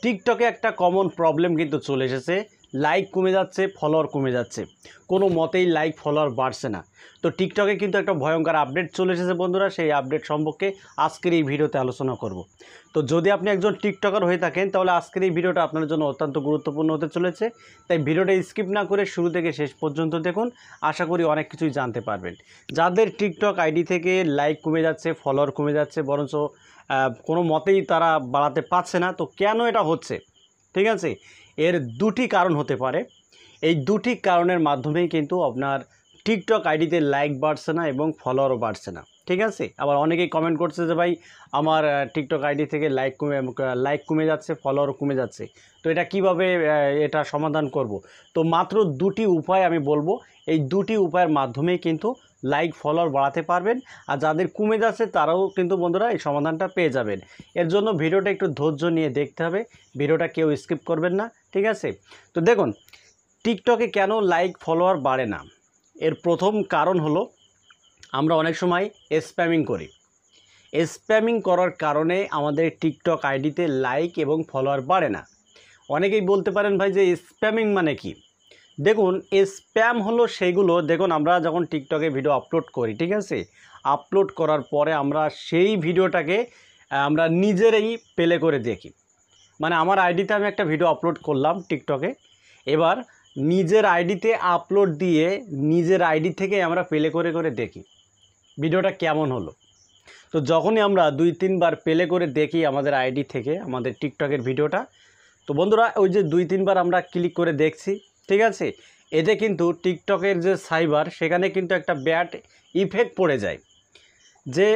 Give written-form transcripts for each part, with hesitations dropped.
টিকটকে একটা common problem কিন্তু চলে এসেছে, লাইক কমে যাচ্ছে, ফলোয়ার কমে যাচ্ছে, কোনো মতেই লাইক ফলোয়ার বাড়ছে না। তো টিকটকে কিন্তু একটা ভয়ঙ্কর আপডেট চলে এসেছে বন্ধুরা, সেই আপডেট সম্পর্কে আজকের এই ভিডিওতে আলোচনা করব। তো যদি আপনি একজন টিকটকার হয়ে থাকেন তাহলে আজকের এই ভিডিওটা আপনার জন্য অত্যন্ত গুরুত্বপূর্ণ হতে চলেছে, তাই ভিডিওটা স্কিপ না করে শুরু থেকে শেষ পর্যন্ত দেখুন, আশা করি অনেক কিছুই জানতে পারবেন। যাদের টিকটক আইডি থেকে লাইক কমে যাচ্ছে, ফলোয়ার কমে যাচ্ছে, বরঞ্চ কোনো মতেই তারা বাড়াতে পারছে না, তো কেন এটা হচ্ছে? ঠিক আছে, এর দুটি কারণ হতে পারে। এই দুটি কারণের মাধ্যমেই কিন্তু আপনার টিকটক আইডিতে লাইক বাড়ছে না এবং ফলোয়ারও বাড়ছে না। ঠিক আছে, আবার অনেকেই কমেন্ট করছে যে ভাই আমার টিকটক আইডি থেকে লাইক কমে যাচ্ছে, ফলোয়ারও কমে যাচ্ছে, তো এটা কিভাবে এটা সমাধান করব? তো মাত্র দুটি উপায় আমি বলবো, এই দুটি উপায়ের মাধ্যমেই কিন্তু লাইক ফলোয়ার বাড়াতে পারবেন। আর যাদের কমে যাচ্ছে তারাও কিন্তু বন্ধুরা এই সমাধানটা পেয়ে যাবেন। এর জন্য ভিডিওটা একটু ধৈর্য নিয়ে দেখতে হবে, ভিডিওটা কেউ স্কিপ করবেন না। ঠিক আছে, তো দেখুন টিকটকে কেন লাইক ফলোয়ার বাড়ে না। এর প্রথম কারণ হলো আমরা অনেক সময় স্প্যামিং করি। স্প্যামিং করার কারণে আমাদের টিকটক আইডিতে লাইক এবং ফলোয়ার বাড়ে না। অনেকেই বলতে পারেন ভাই যে স্প্যামিং মানে কি? দেখুন স্প্যাম হলো সেইগুলো, দেখুন আমরা যখন টিকটকে ভিডিও আপলোড করি, ঠিক আছে, আপলোড করার পরে আমরা সেই ভিডিওটাকে আমরা নিজেরাই প্লে করে দেখি। মানে আমার আইডিতে আমি একটা ভিডিও আপলোড করলাম টিকটকে, এবার নিজের আইডিতে আপলোড দিয়ে নিজের আইডি থেকে আমরা প্লে করে করে দেখি ভিডিওটা কেমন হলো। তো যখনই আমরা 2-3 বার প্লে করে দেখি আমাদের আইডি থেকে আমাদের টিকটকের ভিডিওটা, তো বন্ধুরা ওই যে 2-3 বার আমরা ক্লিক করে দেখছি, ঠিক আছে, এতে কিন্তু টিকটকের যে সাইবার সেখানে কিন্তু একটা ব্যাড ইফেক্ট পড়ে যায়, যে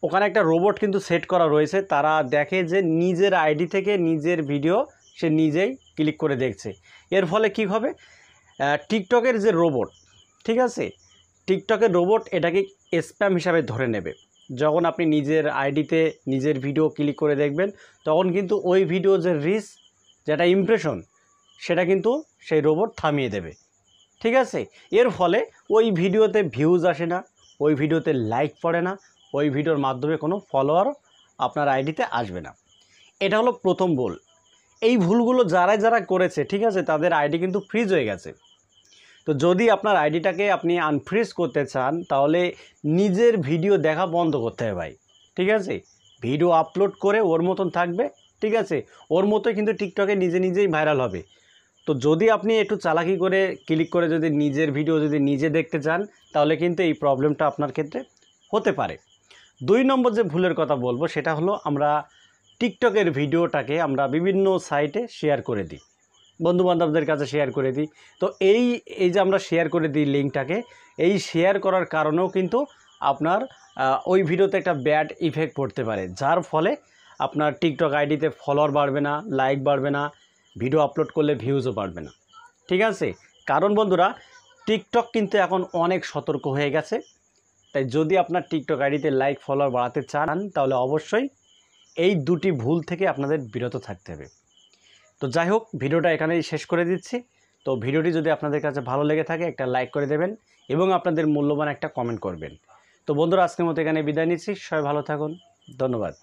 ওখানে একটা রোবট কিন্তু সেট করা রয়েছে, তারা দেখে যে নিজের আইডি থেকে নিজের ভিডিও সে নিজেই ক্লিক করে দেখছে। এর ফলে কি হবে, টিকটকের যে রোবট, ঠিক আছে, টিকটকের রোবট এটাকে স্প্যাম হিসাবে ধরে নেবে। যখন আপনি নিজের আইডিতে নিজের ভিডিও ক্লিক করে দেখবেন তখন কিন্তু ওই ভিডিও যে রিচ, যেটা ইমপ্রেশন, সেটা কিন্তু সেই রোবট থামিয়ে দেবে। ঠিক আছে, এর ফলে ওই ভিডিওতে ভিউজ আসে না, ওই ভিডিওতে লাইক পড়ে না, ওই ভিডিওর মাধ্যমে কোনো ফলোয়ার আপনার আইডিতে আসবে না। এটা হলো প্রথম ভুল। এই ভুলগুলো যারা করেছে, ঠিক আছে, তাদের আইডি কিন্তু ফ্রিজ হয়ে গেছে। তো যদি আপনার আইডিটাকে আপনি আনফ্রিজ করতে চান তাহলে নিজের ভিডিও দেখা বন্ধ করতে হবে ভাই। ঠিক আছে, ভিডিও আপলোড করে ওর মতন থাকবে, ঠিক আছে, ওর মতোই কিন্তু টিকটকে নিজে নিজেই ভাইরাল হবে। তো যদি আপনি একটু চালাকি করে ক্লিক করে যদি নিজের ভিডিও যদি নিজে দেখতে চান তাহলে কিন্তু এই প্রবলেমটা আপনার ক্ষেত্রে হতে পারে। 2 নম্বর যে ভুলের কথা বলবো সেটা হলো আমরা টিকটকের ভিডিওটাকে আমরা বিভিন্ন সাইটে শেয়ার করে দিই, বন্ধুবান্ধবদের কাছে শেয়ার করে দিই। তো এই যে আমরা শেয়ার করে দিই লিঙ্কটাকে, এই শেয়ার করার কারণেও কিন্তু আপনার ওই ভিডিওতে একটা ব্যাড ইফেক্ট পড়তে পারে, যার ফলে আপনার টিকটক আইডিতে ফলোয়ার বাড়বে না, লাইক বাড়বে না, ভিডিও আপলোড করলে ভিউজও বাড়বে না। ঠিক আছে, কারণ বন্ধুরা টিকটক কিন্তু এখন অনেক সতর্ক হয়ে গেছে। তাই যদি আপনার টিকটক আইডিতে লাইক ফলোয়ার বাড়াতে চান তাহলে অবশ্যই এই দুটি ভুল থেকে আপনাদের বিরত থাকতে হবে। তো যাই হোক, ভিডিওটা এখানেই শেষ করে দিচ্ছি। তো ভিডিওটি যদি আপনাদের কাছে ভালো লেগে থাকে একটা লাইক করে দেবেন এবং আপনাদের মূল্যবান একটা কমেন্ট করবেন। তো বন্ধুরা আজকের মতো এখানে বিদায় নিচ্ছি, সবাই ভালো থাকুন, ধন্যবাদ।